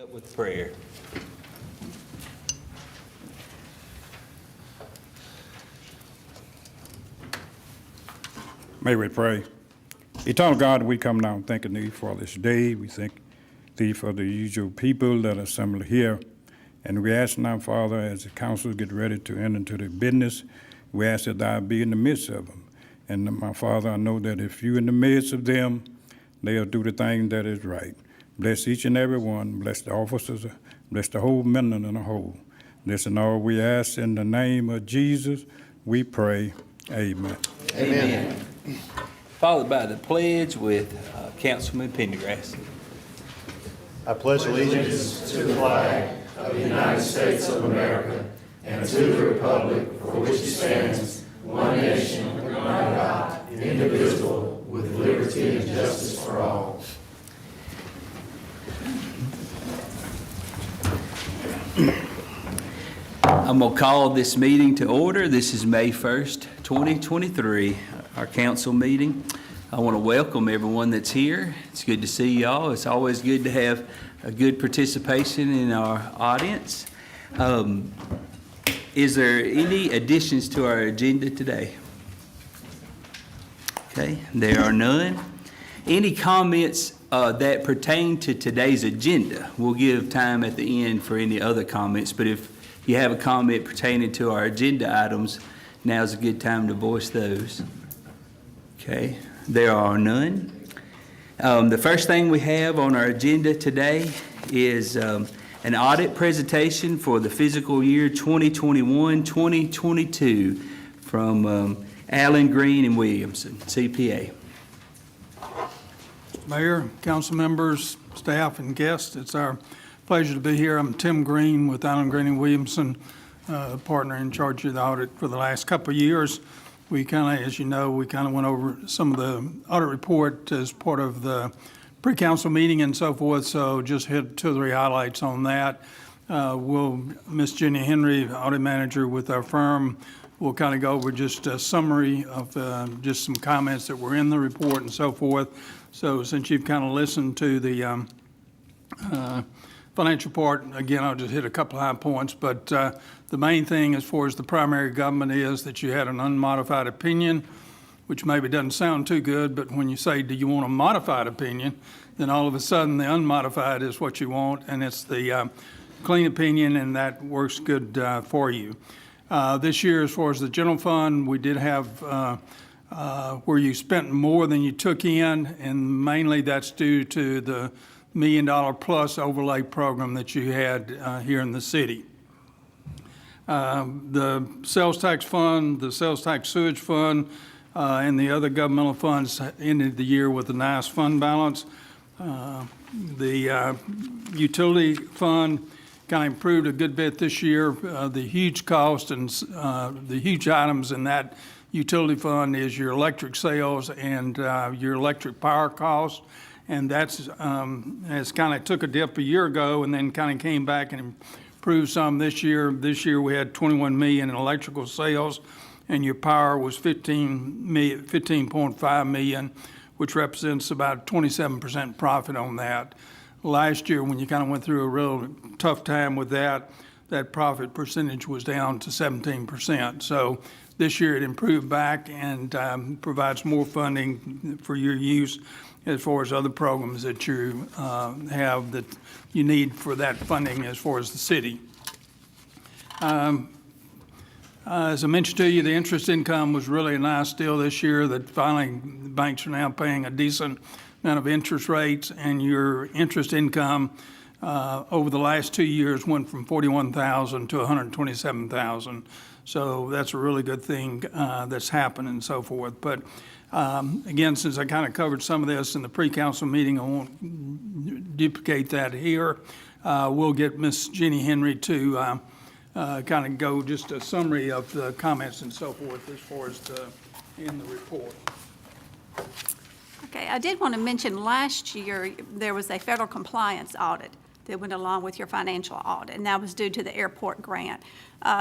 Up with prayer. May we pray. Eternal God, we come now thanking Thee for this day. We thank Thee for the usual people that are assembled here. And we ask now, Father, as the council get ready to enter into the business, we ask that Thou be in the midst of them. And my Father, I know that if You in the midst of them, they'll do the thing that is right. Bless each and every one. Bless the officers. Bless the whole men in the whole. This and all we ask in the name of Jesus, we pray. Amen. Amen. Followed by the pledge with Councilman Pendergrass. I pledge allegiance to the flag of the United States of America and to the republic for which it stands, one nation, under God, indivisible, with liberty and justice for all. I'm going to call this meeting to order. This is May 1st, 2023, our council meeting. I want to welcome everyone that's here. It's good to see y'all. It's always good to have a good participation in our audience. Is there any additions to our agenda today? Okay, there are none. Any comments that pertain to today's agenda? We'll give time at the end for any other comments, but if you have a comment pertaining to our agenda items, now's a good time to voice those. Okay, there are none. The first thing we have on our agenda today is an audit presentation for the fiscal year 2021-2022 from Allen Green and Williamson, CPA. Mayor, council members, staff, and guests, it's our pleasure to be here. I'm Tim Green with Allen Green and Williamson, partner in charge of the audit for the last couple of years. We kind of, as you know, we kind of went over some of the audit report as part of the pre-council meeting and so forth, so just hit 2 or 3 highlights on that. Miss Jenny Henry, audit manager with our firm, will kind of go over just a summary of just some comments that were in the report and so forth. So since you've kind of listened to the financial part, again, I'll just hit a couple of high points, but the main thing as far as the primary government is that you had an unmodified opinion, which maybe doesn't sound too good, but when you say, do you want a modified opinion, then all of a sudden the unmodified is what you want, and it's the clean opinion, and that works good for you. This year, as far as the general fund, we did have where you spent more than you took in, and mainly that's due to the $1 million plus overlay program that you had here in the city. The sales tax fund, the sales tax sewage fund, and the other governmental funds ended the year with a nice fund balance. The utility fund kind of improved a good bit this year. The huge cost and the huge items in that utility fund is your electric sales and your electric power costs. And that's has kind of took a dip a year ago and then kind of came back and improved some this year. This year we had 21 million in electrical sales, and your power was 15.5 million, which represents about 27% profit on that. Last year, when you kind of went through a real tough time with that, that profit percentage was down to 17%. So this year it improved back and provides more funding for your use as far as other programs that you have that you need for that funding as far as the city. As I mentioned to you, the interest income was really a nice deal this year that finally the banks are now paying a decent amount of interest rates, and your interest income over the last 2 years went from $41,000 to $127,000. So that's a really good thing that's happened and so forth. But again, since I kind of covered some of this in the pre-council meeting, I won't duplicate that here. We'll get Miss Jenny Henry to kind of go just a summary of the comments and so forth as far as in the report. Okay, I did want to mention last year there was a federal compliance audit that went along with your financial audit, and that was due to the airport grant.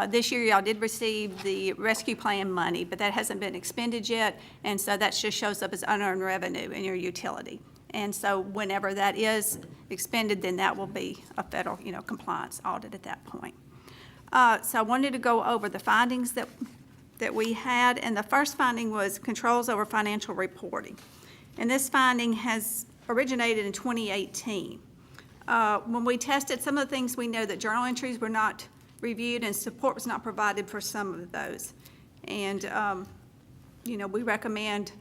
This year, y'all did receive the rescue plan money, but that hasn't been expended yet, and so that just shows up as unearned revenue in your utility. And so whenever that is expended, then that will be a federal, compliance audit at that point. So I wanted to go over the findings that we had, and the first finding was controls over financial reporting. And this finding has originated in 2018. When we tested some of the things, we know that journal entries were not reviewed and support was not provided for some of those. And, we recommend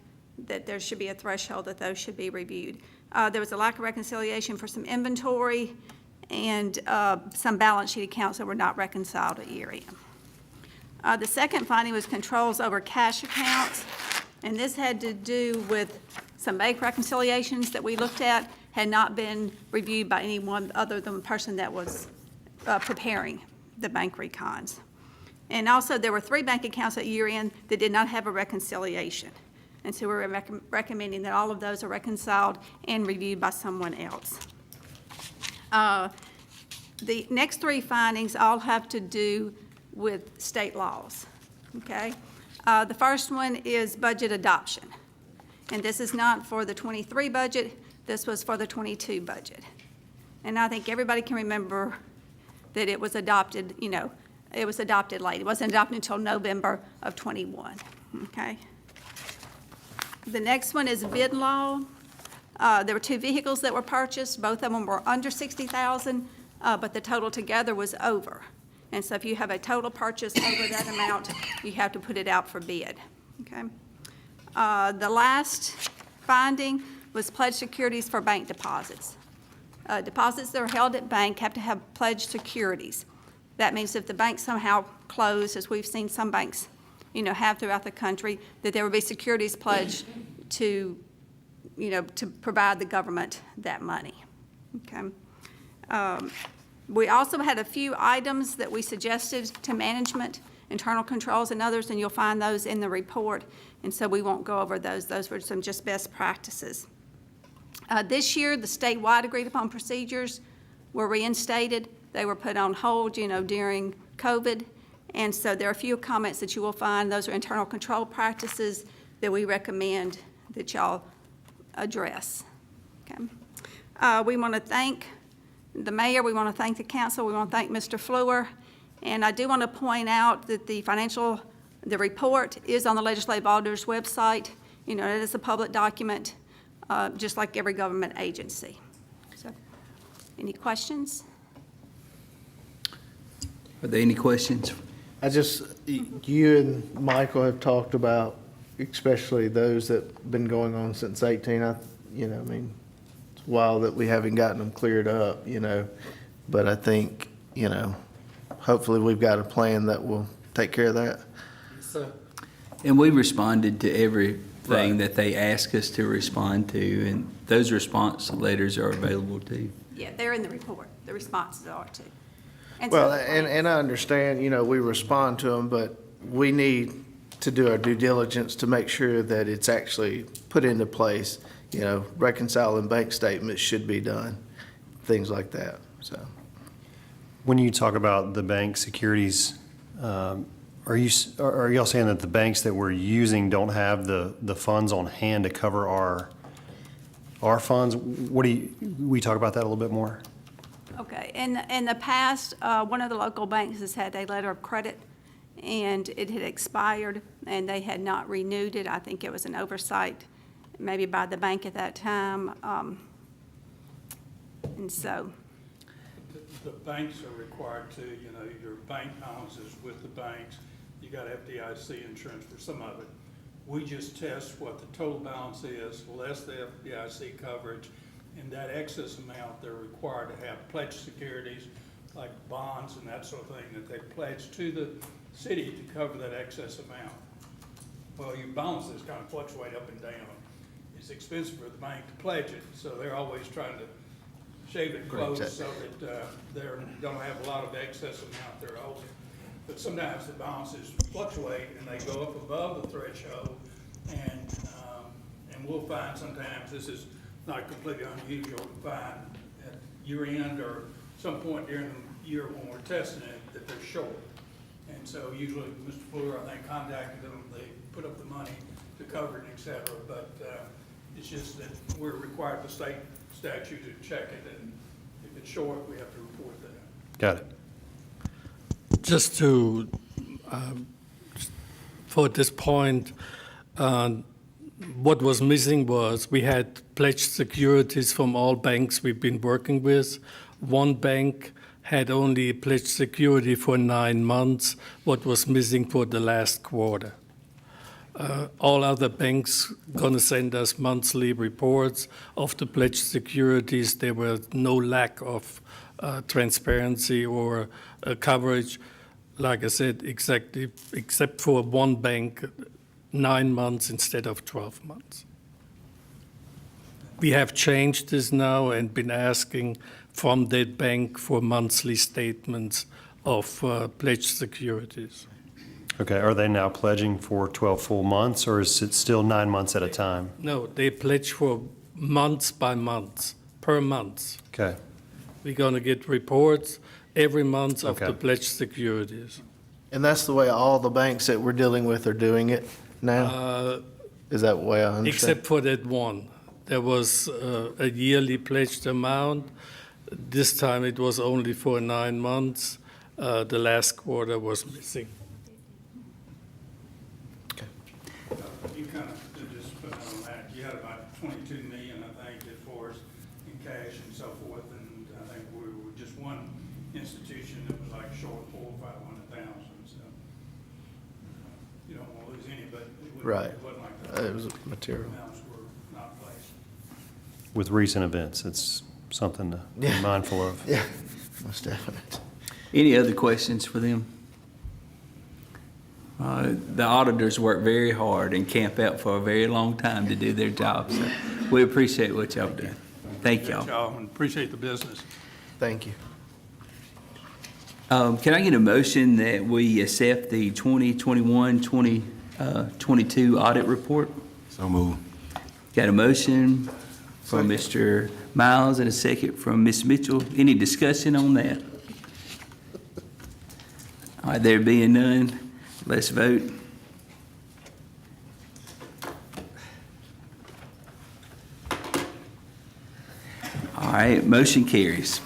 that there should be a threshold that those should be reviewed. There was a lack of reconciliation for some inventory and some balance sheet accounts that were not reconciled at year end. The second finding was controls over cash accounts, and this had to do with some bank reconciliations that we looked at had not been reviewed by anyone other than the person that was preparing the bank recons. And also, there were 3 bank accounts at year end that did not have a reconciliation. And so we're recommending that all of those are reconciled and reviewed by someone else. The next 3 findings all have to do with state laws, okay? The first one is budget adoption. And this is not for the 23 budget, this was for the 22 budget. And I think everybody can remember that it was adopted, it was adopted late. It wasn't adopted until November of 21, okay? The next one is bid law. There were 2 vehicles that were purchased. Both of them were under $60,000, but the total together was over. And so if you have a total purchase over that amount, you have to put it out for bid, okay? The last finding was pledged securities for bank deposits. Deposits that are held at bank have to have pledged securities. That means if the bank somehow closed, as we've seen some banks, have throughout the country, that there would be securities pledged to, to provide the government that money, okay? We also had a few items that we suggested to management, internal controls and others, and you'll find those in the report, and so we won't go over those. Those were some just best practices. This year, the statewide agreed upon procedures were reinstated. They were put on hold, during COVID, and so there are a few comments that you will find. Those are internal control practices that we recommend that y'all address, okay? We want to thank the mayor, we want to thank the council, we want to thank Mr. Fleur, and I do want to point out that the report is on the legislative auditor's website. It is a public document, just like every government agency. So, any questions? Are there any questions? You and Michael have talked about, especially those that have been going on since 18. It's wild that we haven't gotten them cleared up, but I think, hopefully we've got a plan that will take care of that. And we responded to everything Right. that they asked us to respond to, and those response letters are available too. Yeah, they're in the report. The responses are too. And Well, so- and I understand, we respond to them, but we need to do our due diligence to make sure that it's actually put into place. Reconciling bank statements should be done, things like that, so. When you talk about the bank securities, are y'all saying that the banks that we're using don't have the funds on hand to cover our funds? We talk about that a little bit more? Okay, in the past, one of the local banks has had a letter of credit, and it had expired, and they had not renewed it. I think it was an oversight, maybe by the bank at that time, and so. The banks are required to, your bank balances with the banks, you gotta have FDIC insurance for some of it. We just test what the total balance is, less the FDIC coverage, and that excess amount, they're required to have pledged securities, like bonds and that sort of thing, that they pledge to the city to cover that excess amount. Well, your balances kind of fluctuate up and down. It's expensive for the bank to pledge it, so they're always trying to shave it close so that they don't have a lot of excess amount they're holding. But sometimes the balances fluctuate and they go up above the threshold, and we'll find sometimes, this is not completely unusual, to find at year end or some point during the year when we're testing it that they're short. And so usually Mr. Fleur, I think, contacted them, they put up the money to cover it, et cetera. But It's just that we're required by state statute to check it, and if it's short, we have to report that. Got it. Just to, for this point, what was missing was we had pledged securities from all banks we've been working with. One bank had only pledged security for 9 months, what was missing for the last quarter. All other banks going to send us monthly reports of the pledged securities. There was no lack of transparency or coverage. Like I said, exactly, except for one bank, 9 months instead of 12 months. We have changed this now and been asking from that bank for monthly statements of pledged securities. Okay, are they now pledging for 12 full months, or is it still 9 months at a time? No, they pledge for months by months, per month. Okay, We're going to get reports every month of Okay. the pledged securities. And that's the way all the banks that we're dealing with are doing it now? Is that the way I understand? Except for that one. There was a yearly pledged amount. This time it was only for 9 months. The last quarter was missing. You kind of, to just put on that, you had about 22 million, I think, as far as in cash and so forth, and I think we were just one institution that was like short 400,000 or 500,000, so you don't want to lose any, but Right. it wasn't like that. It was material. Amounts were not placed. with recent events, it's something to be Yeah. mindful of. Yeah, most definite. Any other questions for them? The auditors work very hard and camp out for a very long time to do their job, so we appreciate what y'all do. Thank y'all. Y'all, and appreciate the business. Thank you. Can I get a motion that we accept the 2021-2022 audit report? So move. Got a motion from Mr. Miles and a second from Ms. Mitchell. Any discussion on that? All right, there being none, let's vote. All right, motion carries.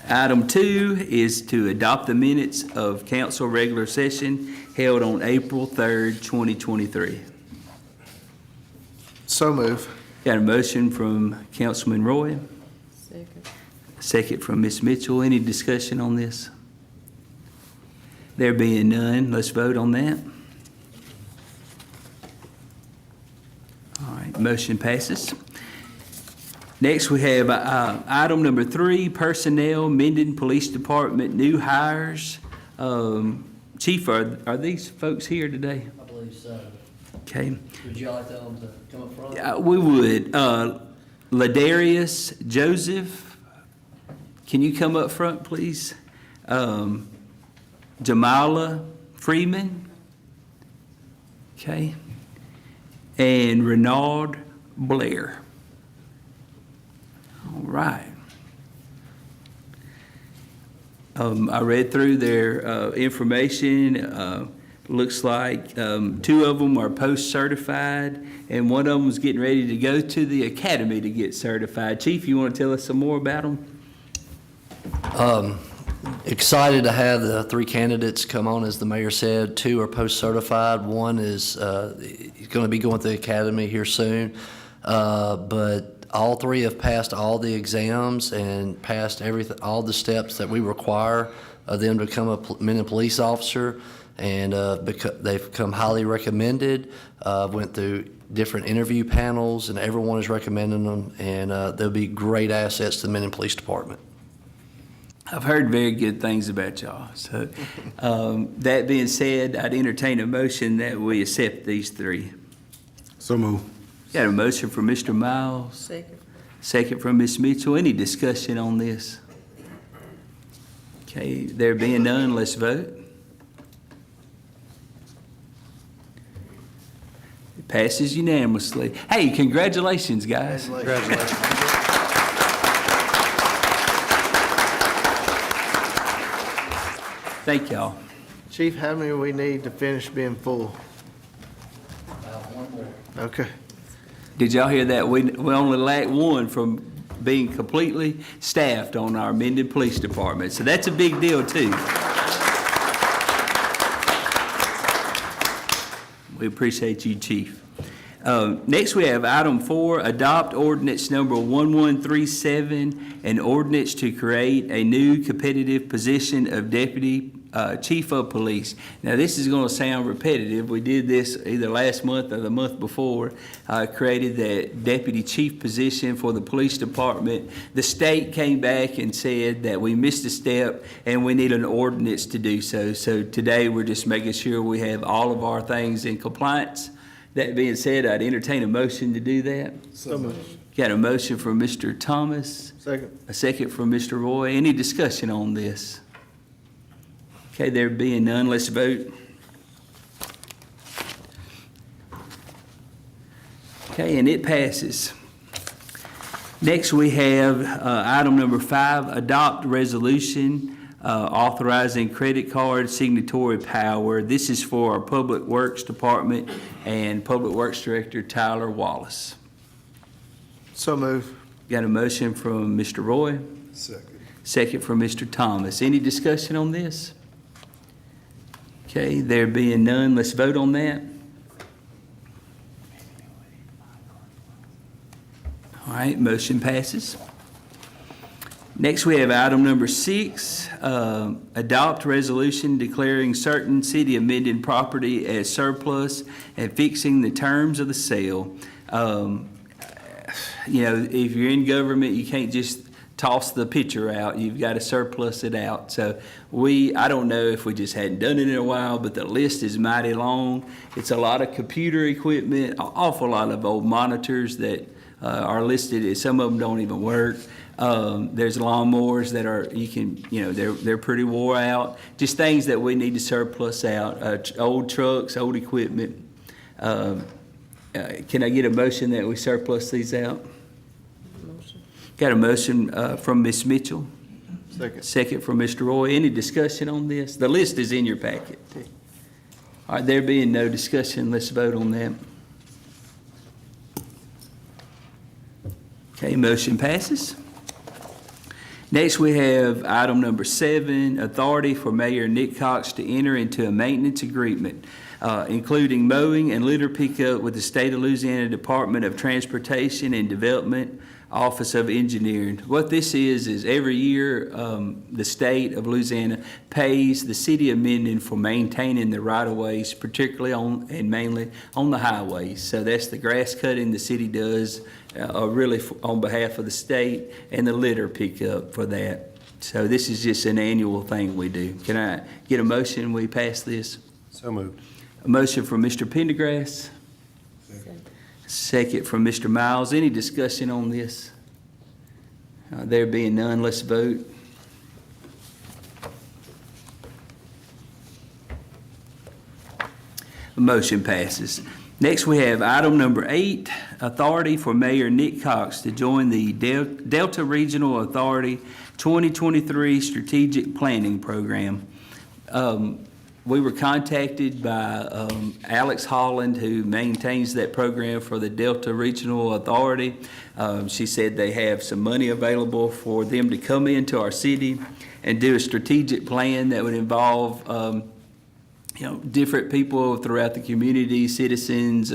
Item 2 is to adopt the minutes of council regular session held on April 3rd, 2023. So move. Got a motion from Councilman Roy. Second from Ms. Mitchell. Any discussion on this? There being none, let's vote on that. All right, motion passes. Next, we have item number 3, personnel, Minden Police Department, new hires. Chief, are these folks here today? I believe so. Okay. Would you like them to come up front? We would. Ladarius Joseph, can you come up front, please? Jamala Freeman. Okay. And Renaud Blair. All right. I read through their information. Looks like 2 of them are post-certified, and one of them is getting ready to go to the academy to get certified. Chief, you want to tell us some more about them? Excited to have the 3 candidates come on, as the mayor said. 2 are post-certified. One is going to be going to the academy here soon. But all 3 have passed all the exams and passed everything, all the steps that we require of them to become a Minden police officer. And they've come highly recommended, went through different interview panels, and everyone is recommending them, and they'll be great assets to the Minden Police Department. I've heard very good things about y'all. So that being said, I'd entertain a motion that we accept these 3. So move. Got a motion from Mr. Miles. Second. Second from Ms. Mitchell. Any discussion on this? Okay, there being none, let's vote. It passes unanimously. Hey, congratulations, guys. Congratulations. Thank y'all. Chief, how many we need to finish being full? One more. Okay. Did y'all hear that? We only lack one from being completely staffed on our Minden Police Department. So that's a big deal, too. We appreciate you, Chief. Next, we have item 4, adopt ordinance number 1137, an ordinance to create a new competitive position of deputy chief of police. Now, this is going to sound repetitive. We did this either last month or the month before, created the deputy chief position for the police department. The state came back and said that we missed a step and we need an ordinance to do so. So today, we're just making sure we have all of our things in compliance. That being said, I'd entertain a motion to do that. So moved. Got a motion from Mr. Thomas, Second. a second from Mr. Roy. Any discussion on this? Okay, there being none, let's vote. Okay, and it passes. Next, we have item number 5, adopt resolution authorizing credit card signatory power. This is for our Public Works Department and Public Works Director Tyler Wallace. So moved. Got a motion from Mr. Roy, Second. second from Mr. Thomas. Any discussion on this? Okay, there being none, let's vote on that. All right, motion passes. Next, we have item number 6, adopt resolution declaring certain City of Minden property as surplus and fixing the terms of the sale. You know, if you're in government, you can't just toss the picture out. You've got to surplus it out. So I don't know if we just hadn't done it in a while, but the list is mighty long. It's a lot of computer equipment, an awful lot of old monitors that are listed. Some of them don't even work. There's lawnmowers that are, they're pretty wore out. Just things that we need to surplus out, old trucks, old equipment. Can I get a motion that we surplus these out? Got a motion from Ms. Mitchell, Second. second from Mr. Roy. Any discussion on this? The list is in your packet. All right, there being no discussion, let's vote on that. Okay, motion passes. Next, we have item number 7, authority for Mayor Nick Cox to enter into a maintenance agreement, including mowing and litter pickup with the State of Louisiana Department of Transportation and Development, Office of Engineering. What this is every year, the state of Louisiana pays the city of Minden for maintaining the right-of-ways, particularly and mainly on the highways. So that's the grass cutting the city does, really on behalf of the state, and the litter pickup for that. So this is just an annual thing we do. Can I get a motion we pass this? So moved. A motion from Mr. Pendergrass. Second from Mr. Miles. Any discussion on this? There being none, let's vote. The motion passes. Next, we have item number 8, authority for Mayor Nick Cox to join the Delta Regional Authority 2023 Strategic Planning Program. We were contacted by Alex Holland, who maintains that program for the Delta Regional Authority. She said they have some money available for them to come into our city and do a strategic plan that would involve different people throughout the community, citizens,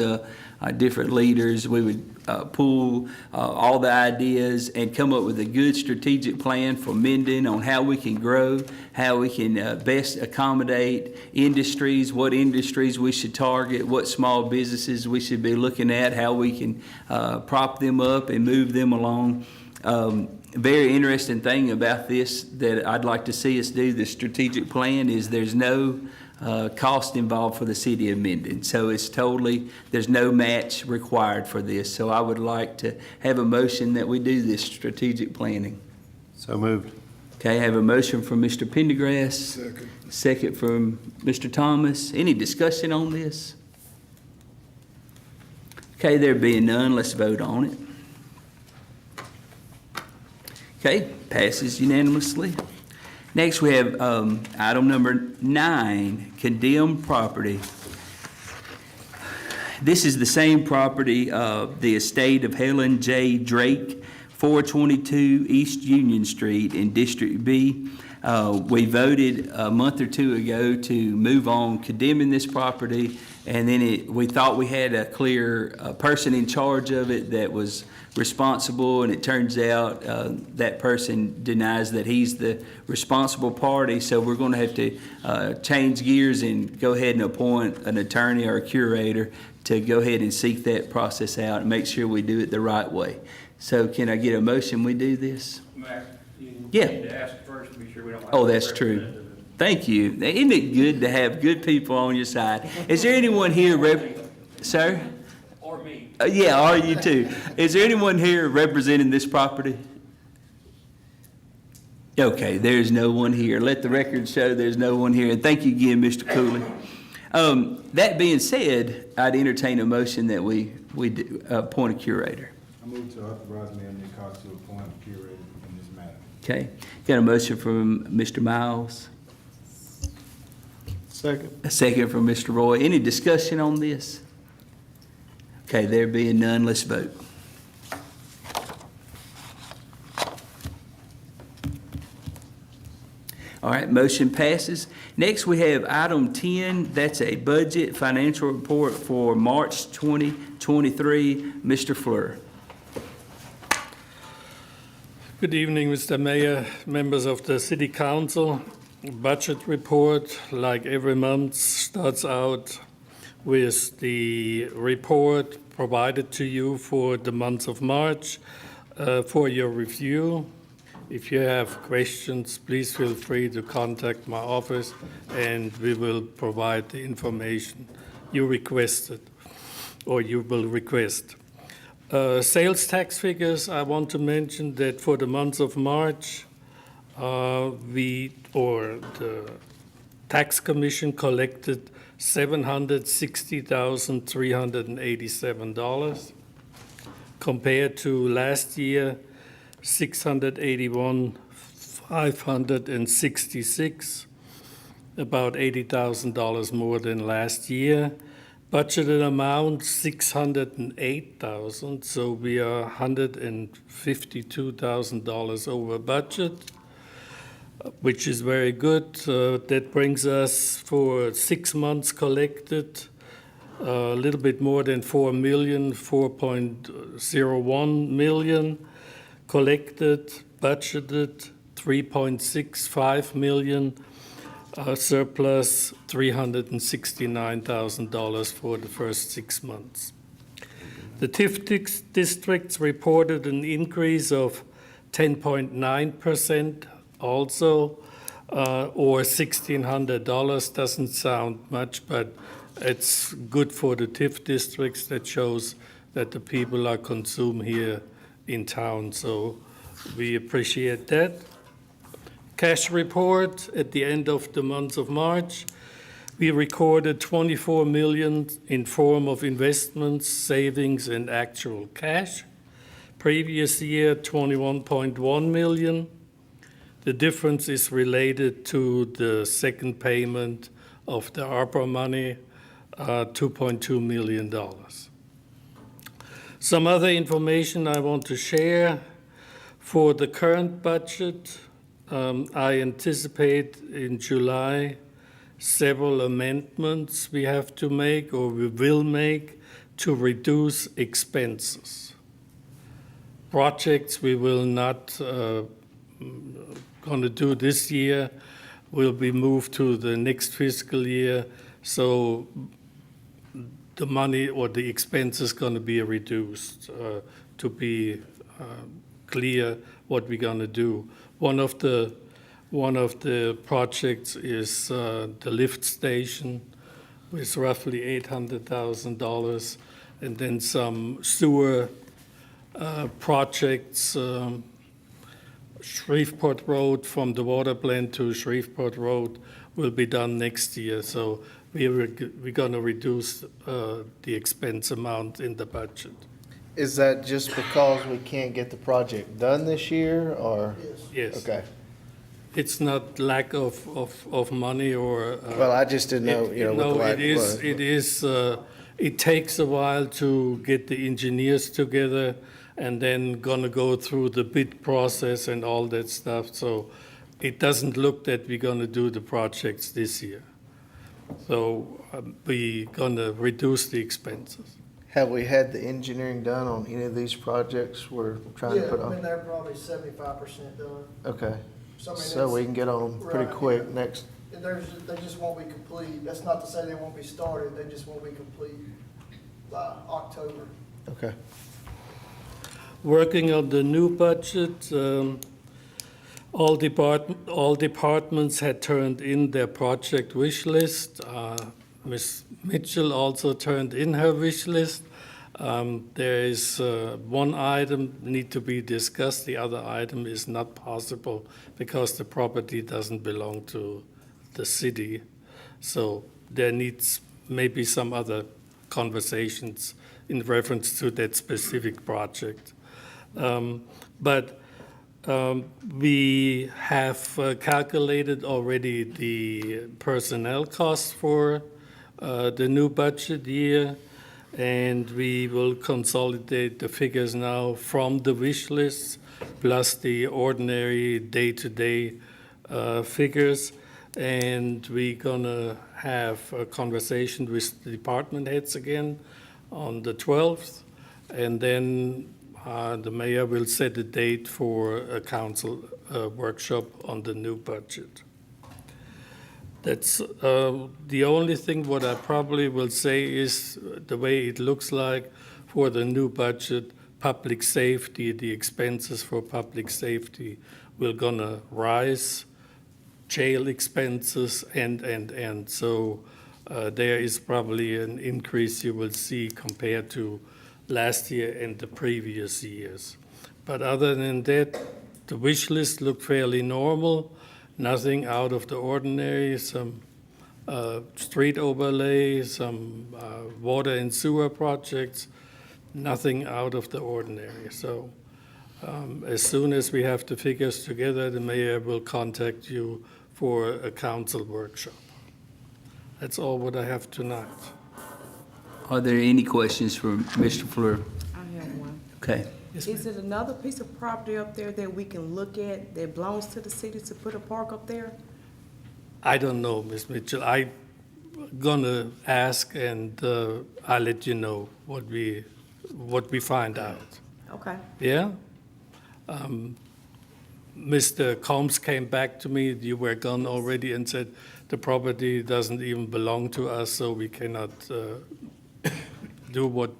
different leaders. We would pool all the ideas and come up with a good strategic plan for Minden on how we can grow, how we can best accommodate industries, what industries we should target, what small businesses we should be looking at, how we can prop them up and move them along. Very interesting thing about this that I'd like to see us do, the strategic plan, is there's no cost involved for the city of Minden. So it's there's no match required for this. So I would like to have a motion that we do this strategic planning. So moved. Okay, I have a motion from Mr. Pendergrass. Second. Second from Mr. Thomas. Any discussion on this? Okay, there being none, let's vote on it. Okay, passes unanimously. Next, we have item number 9, condemned property. This is the same property, the estate of Helen J. Drake, 422 East Union Street in District B. We voted a month or two ago to move on condemning this property, and then we thought we had a clear person in charge of it that was responsible, and it turns out that person denies that he's the responsible party, so we're going to have to change gears and go ahead and appoint an attorney or a curator to go ahead and seek that process out and make sure we do it the right way. So can I get a motion we do this? Mayor, you Yeah. need to ask first to be sure we don't have. Oh, that's true. Thank you. Isn't it good to have good people on your side? Is there anyone here, sir? Or me. Yeah, or you too. Is there anyone here representing this property? Okay, there's no one here. Let the record show there's no one here. And thank you again, Mr. Cooley. That being said, I'd entertain a motion that we appoint a curator. I move to authorize Mayor Nick Cox to appoint a curator in this matter. Okay, got a motion from Mr. Miles, Second. a second from Mr. Roy. Any discussion on this? Okay, there being none, let's vote. All right, motion passes. Next, we have item 10, that's a budget financial report for March 2023. Mr. Fleur. Good evening, Mr. Mayor, members of the City Council. Budget report, like every month, starts out with the report provided to you for the month of March for your review. If you have questions, please feel free to contact my office, and we will provide the information you requested or you will request. Sales tax figures, I want to mention that for the month of March, the Tax Commission collected $760,387 compared to last year, $681,566, about $80,000 more than last year. Budgeted amount, $608,000, so we are $152,000 over budget, which is very good. That brings us for 6 months collected, a little bit more than 4 million, 4.01 million collected, budgeted 3.65 million, surplus $369,000 for the first 6 months. The TIF districts reported an increase of 10.9% also, or $1,600. Doesn't sound much, but it's good for the TIF districts. That shows that the people are consumed here in town, so we appreciate that. Cash report at the end of the month of March, we recorded $24 million in form of investments, savings, and actual cash. Previous year, $21.1 million. The difference is related to the second payment of the ARPA money, $2.2 million. Some other information I want to share. For the current budget, I anticipate in July several amendments we have to make or we will make to reduce expenses. Projects we will not going to do this year will be moved to the next fiscal year, so the money or the expense is going to be reduced to be clear what we're going to do. One of the projects is the lift station with roughly $800,000, and then some sewer projects. Shreveport Road, from the water plant to Shreveport Road, will be done next year. So we're going to reduce the expense amount in the budget. Is that just because we can't get the project done this year, or? Yes. Okay. It's not lack of money or. Well, I just didn't know, what the lack was. It is It takes a while to get the engineers together and then gonna go through the bid process and all that stuff. So it doesn't look that we're gonna do the projects this year. So we're gonna reduce the expenses. Have we had the engineering done on any of these projects we're trying to Yeah, put I mean, on? they're probably 75% done. Okay, So, I mean, so we can get on them pretty right, quick yeah. next, They just won't be complete. That's not to say they won't be started, they just won't be complete by October. okay. Working on the new budget, all departments had turned in their project wish list. Ms. Mitchell also turned in her wish list. There is one item need to be discussed. The other item is not possible because the property doesn't belong to the city. So there needs maybe some other conversations in reference to that specific project. But we have calculated already the personnel costs for the new budget year, and we will consolidate the figures now from the wish list plus the ordinary day-to-day figures. And we're gonna have a conversation with the department heads again on the 12th, and then the mayor will set a date for a council workshop on the new budget. That's the only thing what I probably will say is the way it looks like for the new budget, public safety, the expenses for public safety will gonna rise, jail expenses, and. So there is probably an increase you will see compared to last year and the previous years. But other than that, the wish list looked fairly normal, nothing out of the ordinary, some street overlay, some water and sewer projects, nothing out of the ordinary. So as soon as we have the figures together, the mayor will contact you for a council workshop. That's all what I have tonight. Are there any questions for Mr. Fleur? I have one. Okay. Is it another piece of property up there that we can look at that belongs to the city to put a park up there? I don't know, Ms. Mitchell. I'm gonna ask, and I'll let you know what we find out. Okay. Yeah? Mr. Combs came back to me, you were gone already, and said the property doesn't even belong to us, so we cannot do what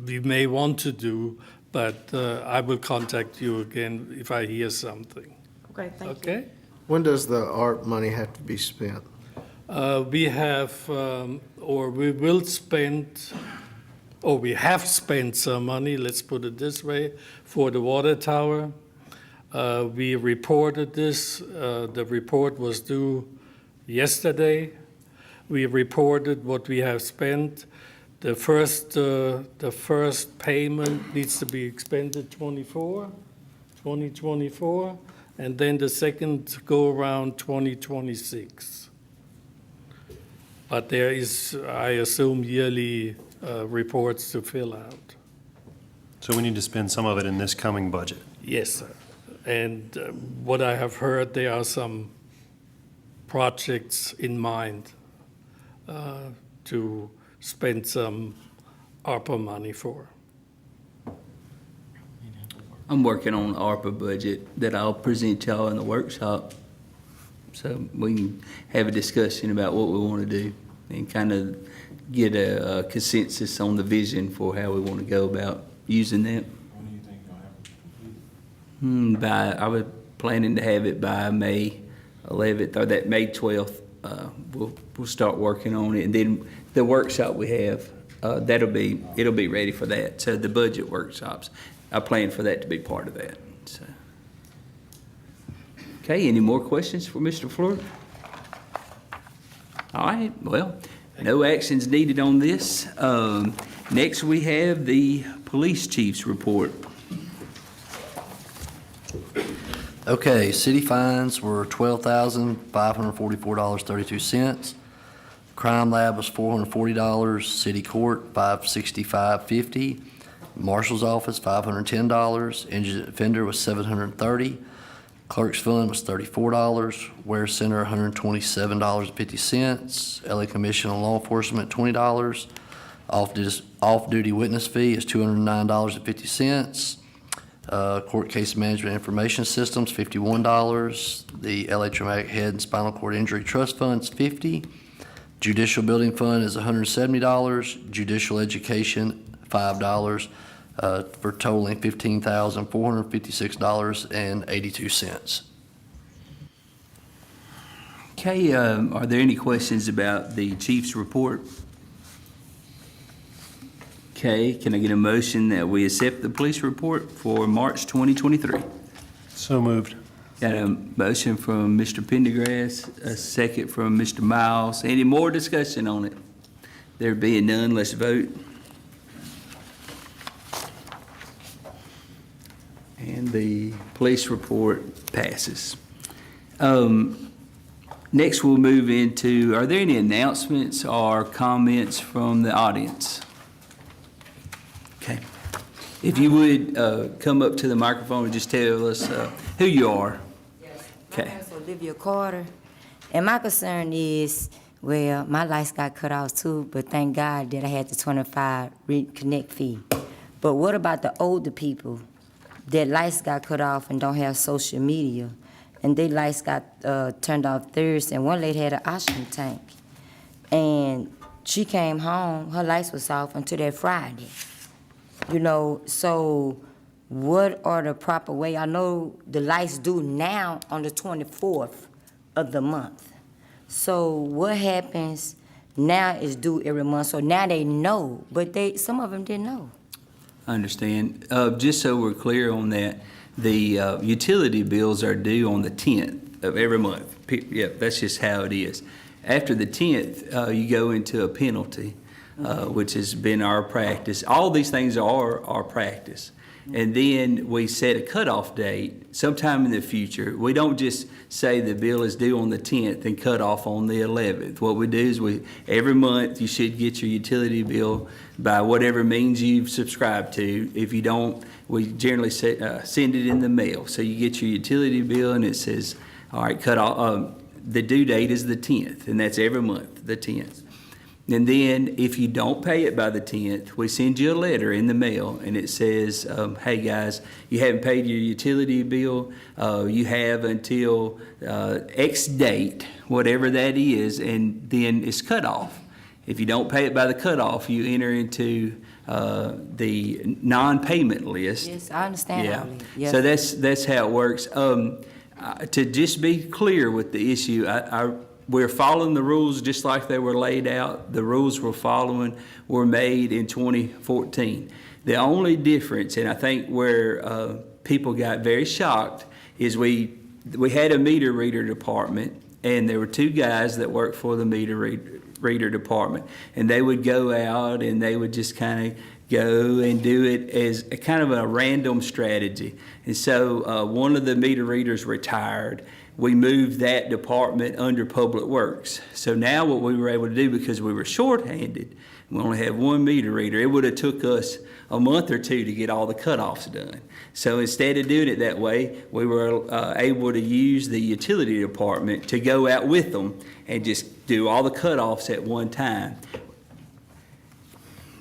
we may want to do, but I will contact you again if I hear something. Okay, thank you. Okay? When does the ARP money have to be spent? We have, or we will spend, or we have spent some money, let's put it this way, for the water tower. We reported this. The report was due yesterday. We reported what we have spent. The first payment needs to be expended 2024, and then the second go around 2026. But there is, I assume, yearly reports to fill out. So we need to spend some of it in this coming budget. Yes, sir. And what I have heard, there are some projects in mind to spend some ARPA money for. I'm working on an ARPA budget that I'll present to y'all in the workshop. So we can have a discussion about what we want to do and kind of get a consensus on the vision for how we want to go about using that. When do you think you'll have it? I was planning to have it by May 11th or that May 12th. We'll start working on it, and then the workshop we have, it'll be ready for that. So the budget workshops, I plan for that to be part of that. So, okay, any more questions for Mr. Fleur? All right, well, no actions needed on this. Next, we have the police chief's report. Okay, city fines were $12,544.32. Crime Lab was $440, City Court $565.50, Marshal's Office $510, Indigent Defender was $730, Clerk's Fund was $34, Ware Center $127.50, LA Commission on Law Enforcement $20, off-duty witness fee is $209.50, Court Case Management Information Systems $51, the LA Traumatic Head and Spinal Cord Injury Trust Fund is $50, Judicial Building Fund is $170, Judicial Education $5, for totaling $15,456.82. Okay, are there any questions about the chief's report? Okay, can I get a motion that we accept the police report for March 2023? So moved. Got a motion from Mr. Pendergrass, a second from Mr. Miles. Any more discussion on it? There being none, let's vote. And the police report passes. Next, we'll move into, are there any announcements or comments from the audience? Okay. If you would come up to the microphone and just tell us who you are. Yes. Okay. My name is Olivia Carter, and my concern is, well, my lights got cut off too, but thank God that I had the $25 reconnect fee. But what about the older people? Their lights got cut off and don't have social media, and their lights got turned off Thursday, and one lady had an oxygen tank, and she came home, her lights was off until that Friday. You know, so what are the proper way? I know the lights due now on the 24th of the month. So what happens now is due every month, so now they know, but some of them didn't know. I understand. Just so we're clear on that, the utility bills are due on the 10th of every month. Yeah, that's just how it is. After the 10th, you go into a penalty, which has been our practice. All these things are our practice. And then we set a cutoff date sometime in the future. We don't just say the bill is due on the 10th and cut off on the 11th. What we do is every month you should get your utility bill by whatever means you've subscribed to. If you don't, we generally send it in the mail. So you get your utility bill and it says, all right, cut off. The due date is the 10th, and that's every month, the 10th. And then if you don't pay it by the 10th, we send you a letter in the mail, and it says, hey, guys, you haven't paid your utility bill. You have until X date, whatever that is, and then it's cut off. If you don't pay it by the cutoff, you enter into the non-payment list. Yes, I understand. Yeah. Yes. So that's how it works. To just be clear with the issue, we're following the rules just like they were laid out. The rules we're following were made in 2014. The only difference, and I think where people got very shocked, is we had a meter reader department, and there were two guys that worked for the meter reader department, and they would go out and they would just kind of go and do it as a kind of a random strategy. And so one of the meter readers retired. We moved that department under Public Works. So now what we were able to do, because we were shorthanded, we only have one meter reader, it would have took us a month or two to get all the cutoffs done. So instead of doing it that way, we were able to use the utility department to go out with them and just do all the cutoffs at one time.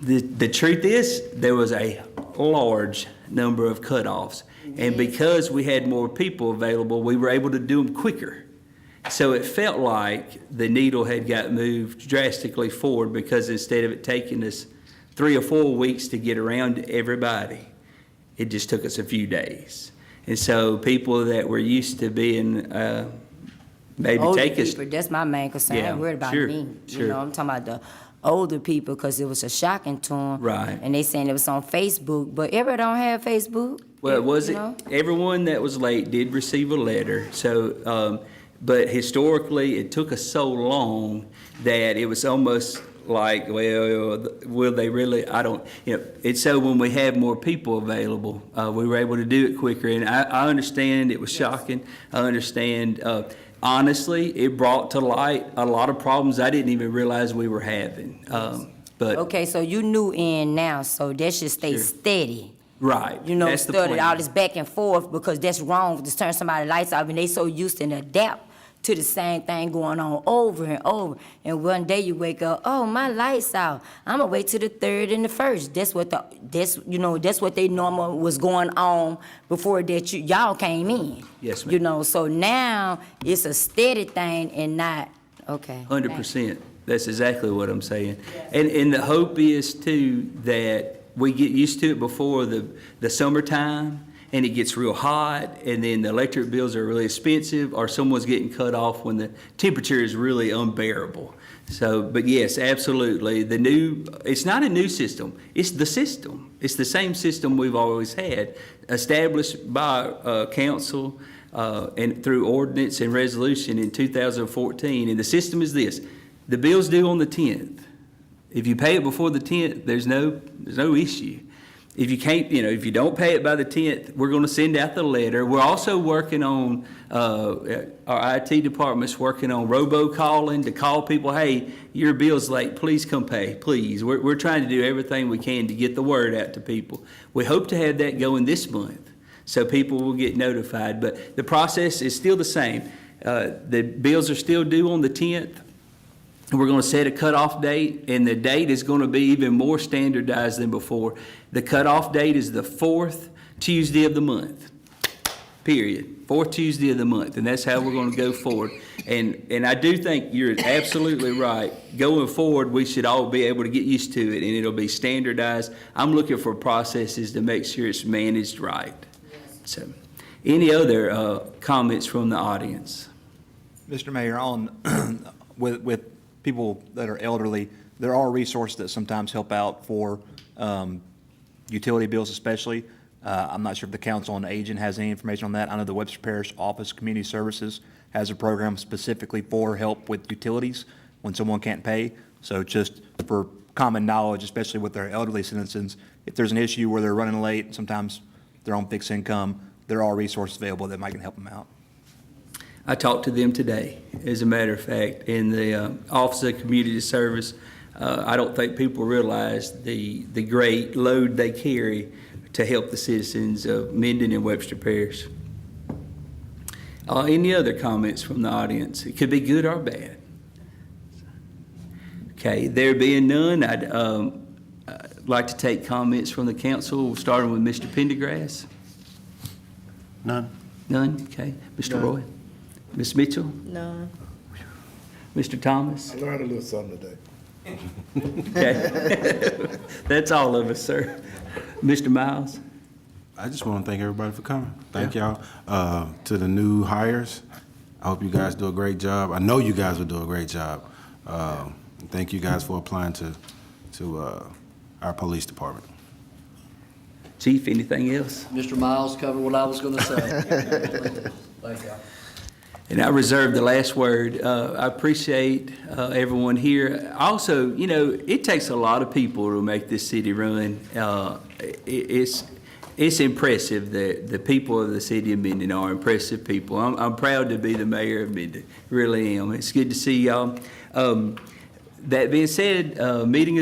The truth is, there was a large number of cutoffs. And because we had more people available, we were able to do them quicker. So it felt like the needle had got moved drastically forward, because instead of it taking us 3 or 4 weeks to get around to everybody, it just took us a few days. And so people that were used to being maybe Older take us. people, that's my main concern. Yeah, I'm worried about sure, me. sure. You know, I'm talking about the older people, because it was a shocking to them. Right. And they saying it was on Facebook, but everybody don't have Facebook. Well, was you it, know? everyone that was late did receive a letter, so, but historically, it took us so long that it was almost like, well, will they really, and so when we have more people available, we were able to do it quicker, and I understand it was shocking. I understand, honestly, it brought to light a lot of problems I didn't even realize we were having. But, Okay, so you new in now, so that should stay Sure. steady. right, You know, that's the study all plan. this back and forth, because that's wrong to turn somebody's lights off, and they so used to adapt to the same thing going on over and over. And one day you wake up, oh, my light's out. I'm gonna wait till the 3rd and the 1st. That's what they normal was going on before that y'all came in. Yes, ma'am. You know, so now it's a steady thing and not, okay. 100%. That's exactly what I'm saying. And the hope is too that we get used to it before the summertime and it gets real hot and then the electric bills are really expensive or someone's getting cut off when the temperature is really unbearable. So, but yes, absolutely. It's not a new system. It's the system. It's the same system we've always had, established by council and through ordinance and resolution in 2014. And the system is this. The bill's due on the 10th. If you pay it before the 10th, there's no issue. If you can't, if you don't pay it by the 10th, we're going to send out the letter. We're also working on, our IT department's working on robocalling to call people, hey, your bill's late, please come pay, please. We're trying to do everything we can to get the word out to people. We hope to have that going this month, so people will get notified. But the process is still the same. The bills are still due on the 10th. We're going to set a cutoff date, and the date is going to be even more standardized than before. The cutoff date is the 4th Tuesday of the month, period. 4th Tuesday of the month, and that's how we're going to go forward. And I do think you're absolutely right. Going forward, we should all be able to get used to it, and it'll be standardized. I'm looking for processes to make sure it's managed right. So, any other comments from the audience? Mr. Mayor, on with people that are elderly, there are resources that sometimes help out for utility bills especially. I'm not sure if the Council on Aging has any information on that. I know the Webster Parish Office of Community Services has a program specifically for help with utilities when someone can't pay. So just for common knowledge, especially with their elderly citizens, if there's an issue where they're running late, sometimes they're on fixed income, there are resources available that might help them out. I talked to them today, as a matter of fact, in the Office of Community Service. I don't think people realize the great load they carry to help the citizens of Minden and Webster Parish. Any other comments from the audience? It could be good or bad. Okay, there being none, I'd like to take comments from the council, starting with Mr. Pendergrass. None? None? Okay. Mr. None. Roy? Ms. Mitchell? None. Mr. Thomas? I learned a little something today. Okay. That's all of us, sir. Mr. Miles? I just want to thank everybody for coming. Thank y'all. To the new hires, I hope you guys do a great job. I know you guys will do a great job. Thank you guys for applying to our police department. Chief, anything else? Mr. Miles covered what I was going to say. Thank you. And I reserve the last word. I appreciate everyone here. Also, it takes a lot of people to make this city run. It's impressive that the people of the city of Minden are impressive people. I'm proud to be the mayor of Minden. Really am. It's good to see y'all. That being said, meeting is